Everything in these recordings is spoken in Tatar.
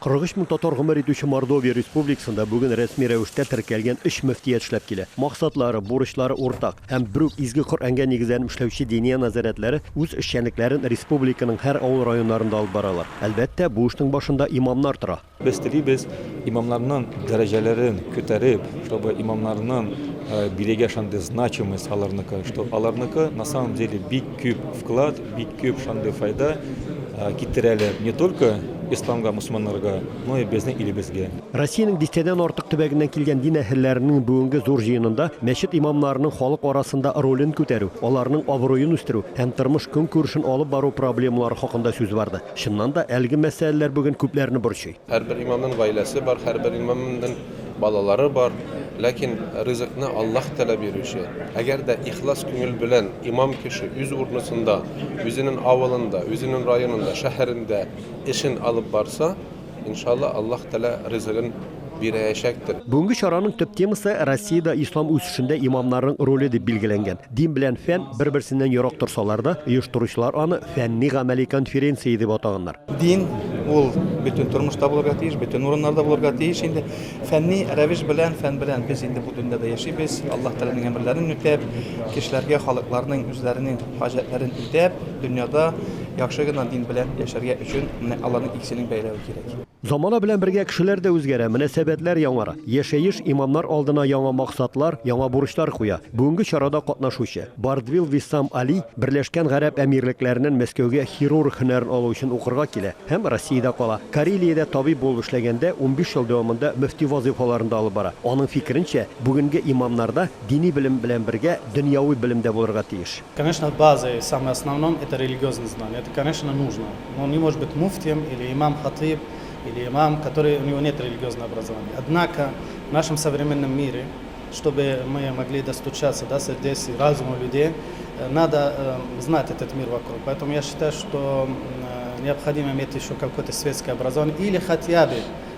43 мең татар гомер итүче Мордовия Республикасында бүген рәсми рәвештә теркәлгән 3 мөфтият эшләп килә. Максатлары, бурычлары уртак һәм бер үк изге Коръәнгә нигезләнеп эшләүче дини назарәтләре үз эшчәнлекләрен республиканың һәр авыл районнарында алып баралар. Әлбәттә, бу эшнең башында имамнар тора. Без телибез имамларның дәрәҗәләрен күтәреп, чтобы имамларның бирегә шундый значимость аларныкы, что аларныкы на самом деле бик күп вклад, бик күп шундый файда китерәләр не только исламга, мусульманнарга, но и безнең илебезгә. Россиянең дистәдән артык төбәгеннән килгән дин әһелләренең бүгенге зур җыенында мәчет имамларының халык арасында ролен күтәрү, аларның абруен үстерү һәм тормыш көнкүрешен алып бару проблемалары хакында сүз барды. Чыннан да әлеге мәсьәләләр бүген күпләрне борчый. Һәрбер имамның гаиләсе бар, һәрбер имамның балалары бар. Ләкин ризыкны Аллаһ таләп итүче. Әгәр дә ихлас күңел белән имам кеше үз урнысында, үзенең авылында, үзенең районында, шәһәрендә эшен алып барса, иншалла Аллаһ Тәала ризыгын бирәячәктер. Бүгенге чараның төп темасы Россиядә ислам үсешендә имамнарның роле дип билгеләнгән. Дин белән фән бер-берсеннән ерак торсалар да, оештыручылар аны фәнни-гамәли конференция дип атаганнар. Дин ул бөтен тормышта булырга тиеш, бөтен урыннарда булырга тиеш. Инде фәнни рәвеш белән, фән белән без инде бу дөньяда яшибез. Аллаһ Тәаланың әмерләрен үтәп, кешеләргә, халыкларның үзләренең хаҗәтләрен үтәп, дөньяда яхшы гына дин белән яшәргә өчен Аллаһның икесенең бәйләве кирәк. Замана белән бергә кешеләр дә үзгәрә, мөнәсәбәтләр яңара. Яшәеш имамнар алдына яңа максатлар, яңа бурычлар куя. Бүгенге чарада катнашучы Бардвил Виссам Али Берләшкән Гарәп әмирлекләреннән Мәскәүгә хирург һөнәрен алу өчен укырга килә һәм Россиядә кала. Карелиядә табиб булып эшләгәндә 15 ел дәвамында мөфти вазифаларында алып бара. Аның фикеренчә, бүгенге имамнарда дини белем белән бергә дөньяви белем дә булырга тиеш. Конечно, базой, самое основное, это религиозное знание. Это, конечно, нужно. Но он не может быть муфтием или имам-хатиб, или имам, который у него нет религиозного образования. Однако в нашем современном мире, чтобы мы могли достучаться до сердец и разума людей, надо знать этот мир вокруг. Поэтому я считаю, что необходимо иметь еще какое-то светское образование или хотя бы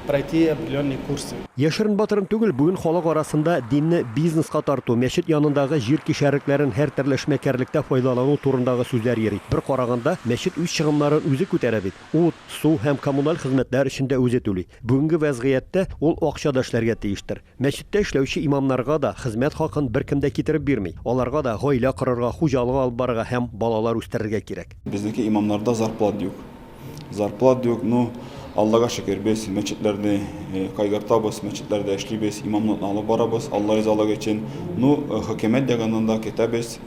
пройти определенные курсы. Яшерин батырын түгел, бүген халык арасында динне бизнеска тарту, мәчет янындагы җир кишәрекләрен һәр төрле эшмәкәрлектә файдалану турындагы сүзләр йөри. Бер караганда, мәчет үз чыгымнарын үзе күтәрә бит. Ут, су һәм коммуналь хезмәтләр өчен дә үзе түли. Бүгенге вазгыятьтә ул акча да эшләргә тиештер. Мәчеттә эшләүче имамнарга да хезмәт хакын беркем дә китереп бирми. Аларга да гаилә корырга, хуҗалык алып барырга һәм балалар үстерергә кирәк. Безнеке имамнарда зарплат юк. Зарплат юк, ну Аллаһка шөкер, без мәчетләрне кайгыртабыз, мәчетләрдә эшлибез, имамлыкны алып барабыз, Алла ризалыгы өчен. Ну, хөкүмәт ягыннан да көтәбез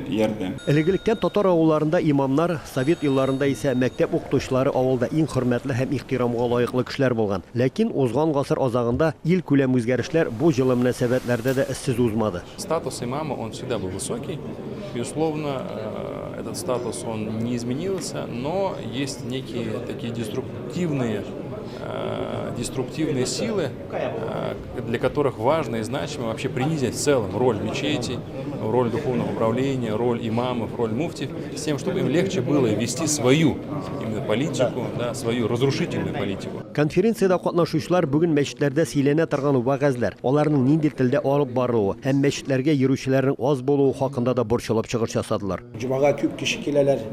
ярдәм. Элегелектән татар авылларында имамнар, совет елларында исә мәктәп укытучылары авылда иң хөрмәтле һәм ихтирамга лаеклы кешеләр булган. Ләкин узган гасыр азагында ил күләм үзгәрешләр бу җылы мөнәсәбәтләрдә дә эзсез узмады. Статус имама, он всегда был высокий. Безусловно, этот статус он не изменился, но есть некие такие деструктивные силы, для которых важно и значимо вообще принизить в целом роль мечети, роль духовного управления, роль имамов, роль муфтиев, с тем, чтобы им легче было вести свою именно политику, да, свою разрушительную политику. Конференциядә катнашучылар бүген мәчетләрдә сөйләнә торган вәгазьләр, аларның нинди телдә алып барылуы һәм мәчетләргә йөрүчеләрнең аз булуы хакында да борчылып чыгыш ясадылар. Җомага күп кеше киләләр.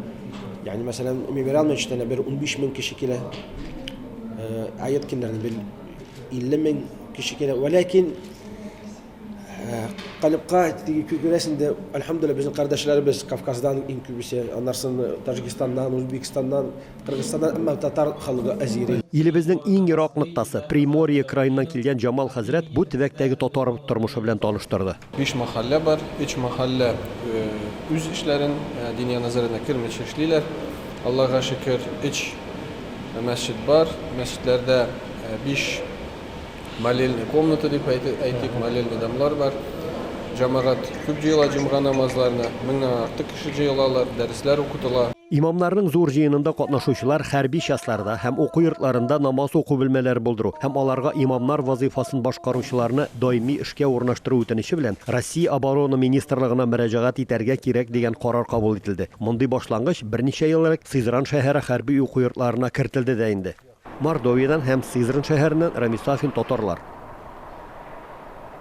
Ягъни мәсәлән, Умиверал мәчетенә бер 15 мең кеше килә. Ayet günlerinde bir 50 bin kişi gelen. Velakin kalıpka göresinde elhamdülillah bizim kardeşlerimiz Kafkas'dan inkübüse, anlarsın Tajikistan'dan, Uzbekistan'dan, Kırgızistan'dan ama Tatar halkı aziri. Илебезнең иң ерак ноктасы Приморье краеннан килгән Җамал хәзрәт бу төбәктәге татар тормышы белән таныштырды. 5 мәхәллә бар, 3 мәхәллә үз эшләрен диния назарына кирмичә эшлиләр. Аллаһка шөкер, 3 мәсҗид бар. Мәсҗидләрдә 5 молельный комната дип әйтик, молельный домлар бар. Җәмәгать күп җыела җомга намазларына, 1000-нан артык кеше җыелалар, дәресләр укытыла. Имамнарның зур җыенында катнашучылар хәрби частьларда һәм уку йортларында намаз уку бүлмәләре булдыру һәм аларга имамнар вазифасын башкаручыларны даими эшкә урнаштыру үтенече белән Россия оборона министрлыгына мөрәҗәгать итәргә кирәк дигән карар кабул ителде. Мондый башлангыч берничә ел элек Сызран шәһәре хәрби уку йортларына кертелде дә инде. Мордовиядан һәм Сызран шәһәреннән Рамис Сафин, татарлар.